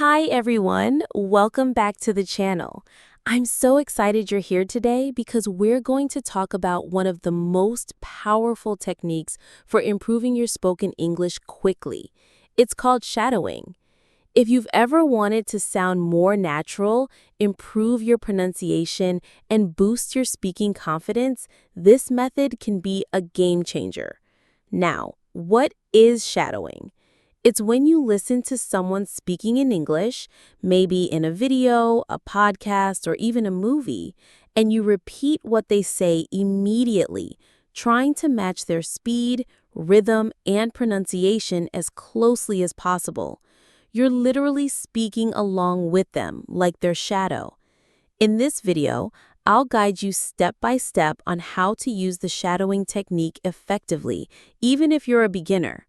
Hi everyone, welcome back to the channel. I'm so excited you're here today because we're going to talk about one of the most powerful techniques for improving your spoken English quickly. It's called shadowing. If you've ever wanted to sound more natural, improve your pronunciation, and boost your speaking confidence, this method can be a game changer. Now, what is shadowing? It's when you listen to someone speaking in English, maybe in a video, a podcast, or even a movie, and you repeat what they say immediately, trying to match their speed, rhythm, and pronunciation as closely as possible. You're literally speaking along with them, like their shadow. In this video, I'll guide you step by step on how to use the shadowing technique effectively, even if you're a beginner.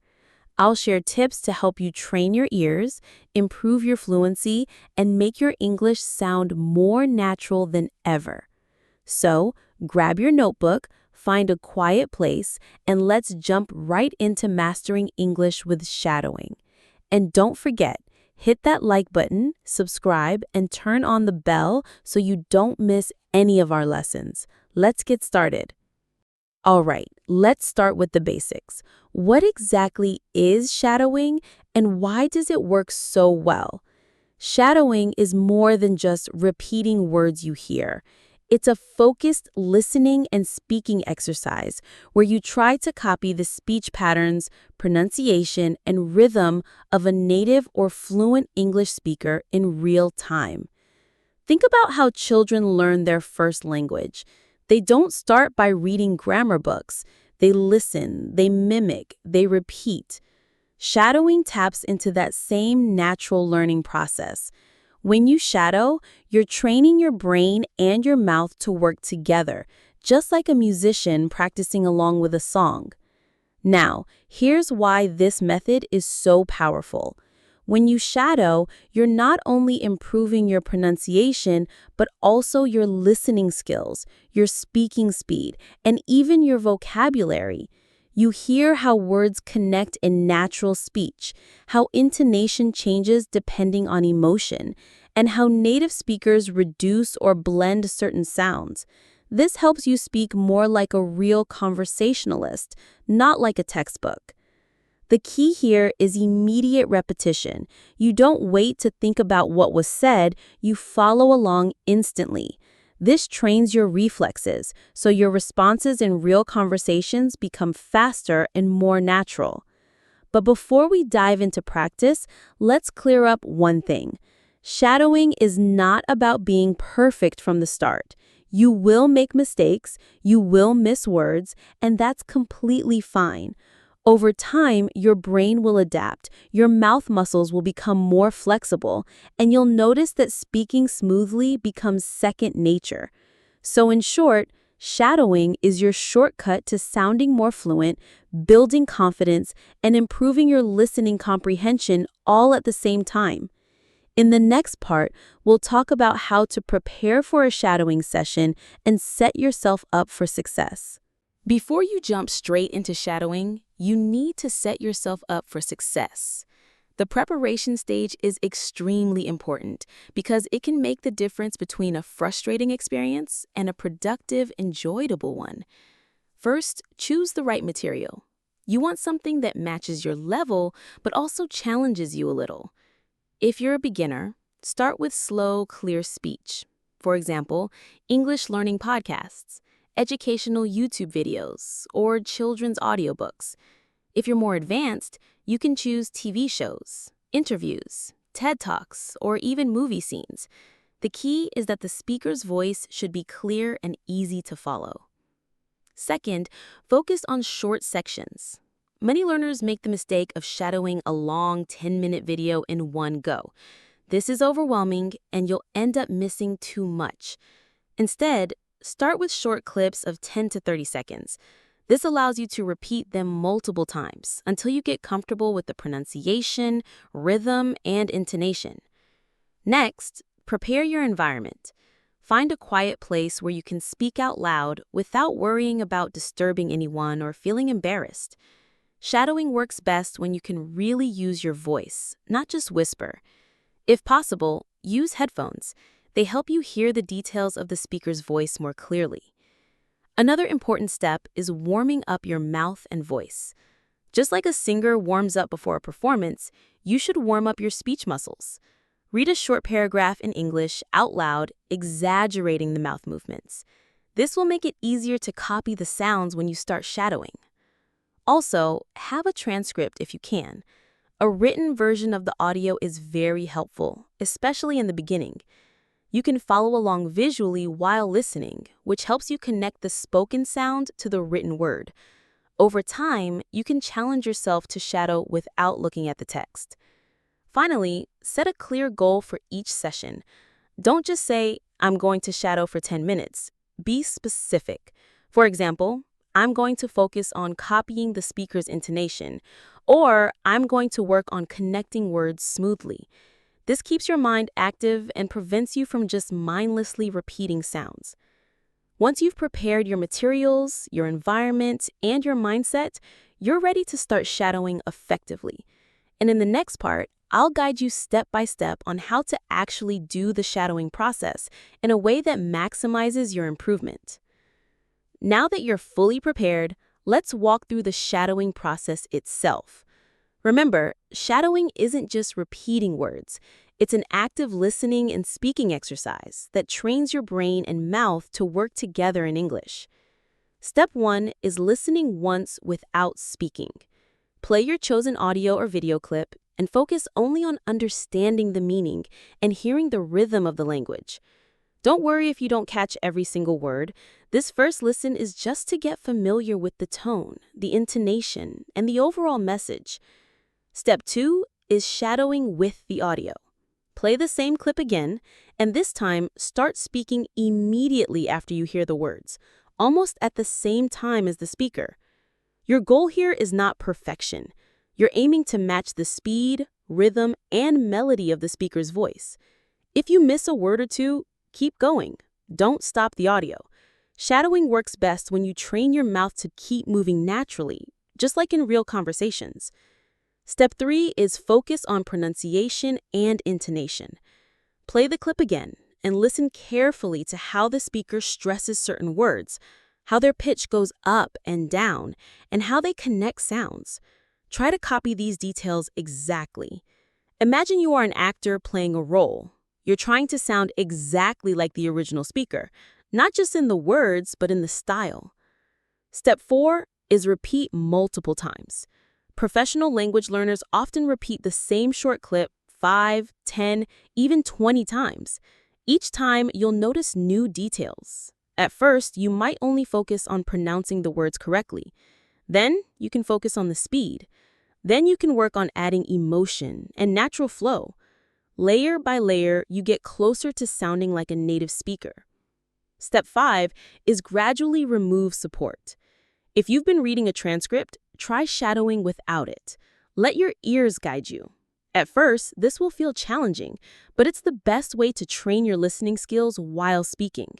I'll share tips to help you train your ears, improve your fluency, and make your English sound more natural than ever. So, grab your notebook, find a quiet place, and let's jump right into mastering English with shadowing. And don't forget, hit that like button, subscribe, and turn on the bell so you don't miss any of our lessons. Let's get started. All right, let's start with the basics. What exactly is shadowing and why does it work so well? Shadowing is more than just repeating words you hear. It's a focused listening and speaking exercise where you try to copy the speech patterns, pronunciation, and rhythm of a native or fluent English speaker in real time. Think about how children learn their first language. They don't start by reading grammar books. They listen, they mimic, they repeat. Shadowing taps into that same natural learning process. When you shadow, you're training your brain and your mouth to work together, just like a musician practicing along with a song. Now, here's why this method is so powerful. When you shadow, you're not only improving your pronunciation, but also your listening skills, your speaking speed, and even your vocabulary. You hear how words connect in natural speech, how intonation changes depending on emotion, and how native speakers reduce or blend certain sounds. This helps you speak more like a real conversationalist, not like a textbook. The key here is immediate repetition. You don't wait to think about what was said, you follow along instantly. This trains your reflexes, so your responses in real conversations become faster and more natural. But before we dive into practice, let's clear up one thing. Shadowing is not about being perfect from the start. You will make mistakes, you will miss words, and that's completely fine. Over time, your brain will adapt, your mouth muscles will become more flexible, and you'll notice that speaking smoothly becomes second nature. So in short, shadowing is your shortcut to sounding more fluent, building confidence, and improving your listening comprehension all at the same time. In the next part, we'll talk about how to prepare for a shadowing session and set yourself up for success. Before you jump straight into shadowing, you need to set yourself up for success. The preparation stage is extremely important because it can make the difference between a frustrating experience and a productive, enjoyable one. First, choose the right material. You want something that matches your level but also challenges you a little. If you're a beginner, start with slow, clear speech. For example, English learning podcasts, educational YouTube videos, or children's audiobooks. If you're more advanced, you can choose TV shows, interviews, TED Talks, or even movie scenes. The key is that the speaker's voice should be clear and easy to follow. Second, focus on short sections. Many learners make the mistake of shadowing a long 10-minute video in one go. This is overwhelming, and you'll end up missing too much. Instead, start with short clips of 10 to 30 seconds. This allows you to repeat them multiple times until you get comfortable with the pronunciation, rhythm, and intonation. Next, prepare your environment. Find a quiet place where you can speak out loud without worrying about disturbing anyone or feeling embarrassed. Shadowing works best when you can really use your voice, not just whisper. If possible, use headphones. They help you hear the details of the speaker's voice more clearly. Another important step is warming up your mouth and voice. Just like a singer warms up before a performance, you should warm up your speech muscles. Read a short paragraph in English out loud, exaggerating the mouth movements. This will make it easier to copy the sounds when you start shadowing. Also, have a transcript if you can. A written version of the audio is very helpful, especially in the beginning. You can follow along visually while listening, which helps you connect the spoken sound to the written word. Over time, you can challenge yourself to shadow without looking at the text. Finally, set a clear goal for each session. Don't just say, "I'm going to shadow for 10 minutes." Be specific. For example, "I'm going to focus on copying the speaker's intonation," or "I'm going to work on connecting words smoothly." This keeps your mind active and prevents you from just mindlessly repeating sounds. Once you've prepared your materials, your environment, and your mindset, you're ready to start shadowing effectively. And in the next part, I'll guide you step by step on how to actually do the shadowing process in a way that maximizes your improvement. Now that you're fully prepared, let's walk through the shadowing process itself. Remember, shadowing isn't just repeating words. It's an active listening and speaking exercise that trains your brain and mouth to work together in English. Step 1 is listening once without speaking. Play your chosen audio or video clip and focus only on understanding the meaning and hearing the rhythm of the language. Don't worry if you don't catch every single word. This first listen is just to get familiar with the tone, the intonation, and the overall message. Step 2 is shadowing with the audio. Play the same clip again, and this time start speaking immediately after you hear the words, almost at the same time as the speaker. Your goal here is not perfection. You're aiming to match the speed, rhythm, and melody of the speaker's voice. If you miss a word or two, keep going. Don't stop the audio. Shadowing works best when you train your mouth to keep moving naturally, just like in real conversations. Step 3 is focus on pronunciation and intonation. Play the clip again and listen carefully to how the speaker stresses certain words, how their pitch goes up and down, and how they connect sounds. Try to copy these details exactly. Imagine you are an actor playing a role. You're trying to sound exactly like the original speaker, not just in the words, but in the style. Step 4 is repeat multiple times. Professional language learners often repeat the same short clip 5, 10, even 20 times. Each time, you'll notice new details. At first, you might only focus on pronouncing the words correctly. Then, you can focus on the speed. Then you can work on adding emotion and natural flow. Layer by layer, you get closer to sounding like a native speaker. Step 5 is gradually remove support. If you've been reading a transcript, try shadowing without it. Let your ears guide you. At first, this will feel challenging, but it's the best way to train your listening skills while speaking.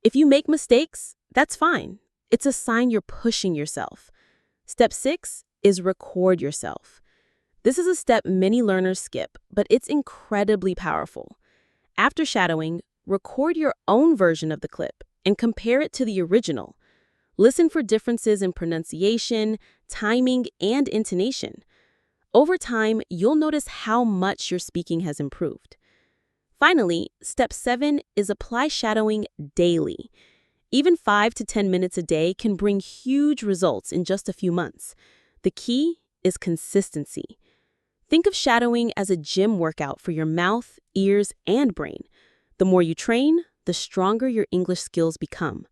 If you make mistakes, that's fine. It's a sign you're pushing yourself. Step 6 is record yourself. This is a step many learners skip, but it's incredibly powerful. After shadowing, record your own version of the clip and compare it to the original. Listen for differences in pronunciation, timing, and intonation. Over time, you'll notice how much your speaking has improved. Finally, step 7 is apply shadowing daily. Even 5 to 10 minutes a day can bring huge results in just a few months. The key is consistency. Think of shadowing as a gym workout for your mouth, ears, and brain. The more you train, the stronger your English skills become.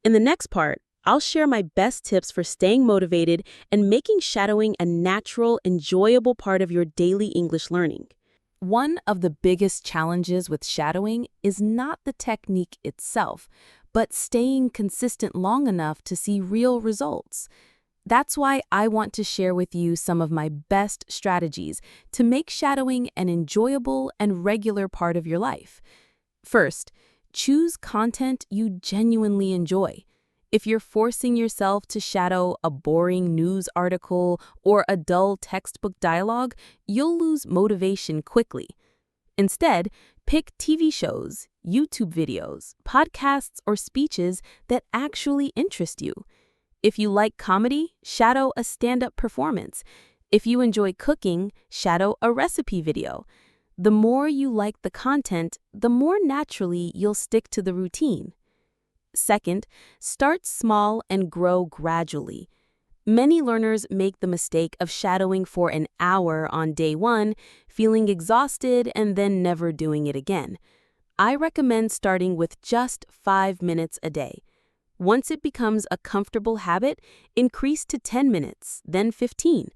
In the next part, I'll share my best tips for staying motivated and making shadowing a natural, enjoyable part of your daily English learning. One of the biggest challenges with shadowing is not the technique itself, but staying consistent long enough to see real results. That's why I want to share with you some of my best strategies to make shadowing an enjoyable and regular part of your life. First, choose content you genuinely enjoy. If you're forcing yourself to shadow a boring news article or a dull textbook dialogue, you'll lose motivation quickly. Instead, pick TV shows, YouTube videos, podcasts, or speeches that actually interest you. If you like comedy, shadow a stand-up performance. If you enjoy cooking, shadow a recipe video. The more you like the content, the more naturally you'll stick to the routine. Second, start small and grow gradually. Many learners make the mistake of shadowing for an hour on day 1, feeling exhausted, and then never doing it again. I recommend starting with just 5 minutes a day. Once it becomes a comfortable habit, increase to 10 minutes, then 15.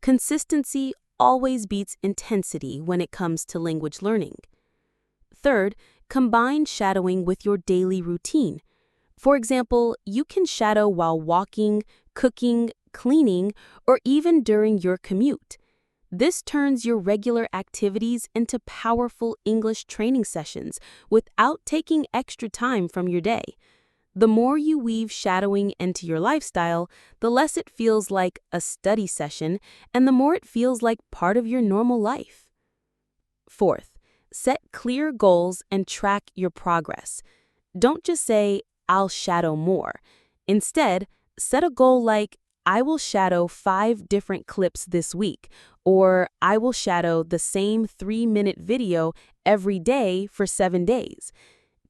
Consistency always beats intensity when it comes to language learning. Third, combine shadowing with your daily routine. For example, you can shadow while walking, cooking, cleaning, or even during your commute. This turns your regular activities into powerful English training sessions without taking extra time from your day. The more you weave shadowing into your lifestyle, the less it feels like a study session, and the more it feels like part of your normal life. Fourth, set clear goals and track your progress. Don't just say, "I'll shadow more." Instead, set a goal like, "I will shadow 5 different clips this week," or "I will shadow the same 3-minute video every day for 7 days."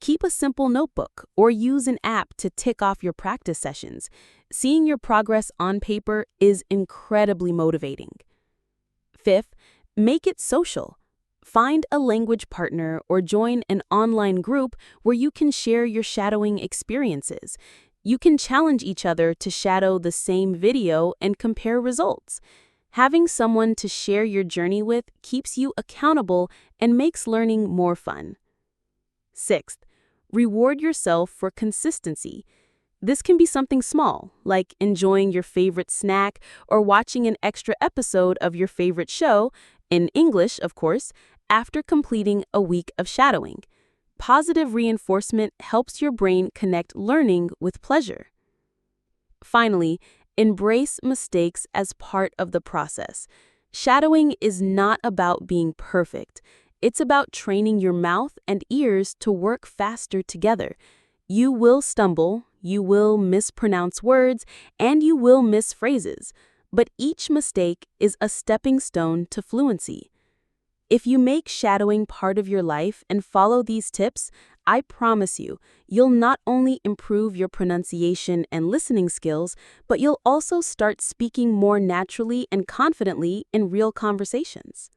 Keep a simple notebook or use an app to tick off your practice sessions. Seeing your progress on paper is incredibly motivating. Fifth, make it social. Find a language partner or join an online group where you can share your shadowing experiences. You can challenge each other to shadow the same video and compare results. Having someone to share your journey with keeps you accountable and makes learning more fun. Sixth, reward yourself for consistency. This can be something small, like enjoying your favorite snack or watching an extra episode of your favorite show, in English, of course, after completing a week of shadowing. Positive reinforcement helps your brain connect learning with pleasure. Finally, embrace mistakes as part of the process. Shadowing is not about being perfect. It's about training your mouth and ears to work faster together. You will stumble, you will mispronounce words, and you will miss phrases, but each mistake is a stepping stone to fluency. If you make shadowing part of your life and follow these tips, I promise you, you'll not only improve your pronunciation and listening skills, but you'll also start speaking more naturally and confidently in real conversations.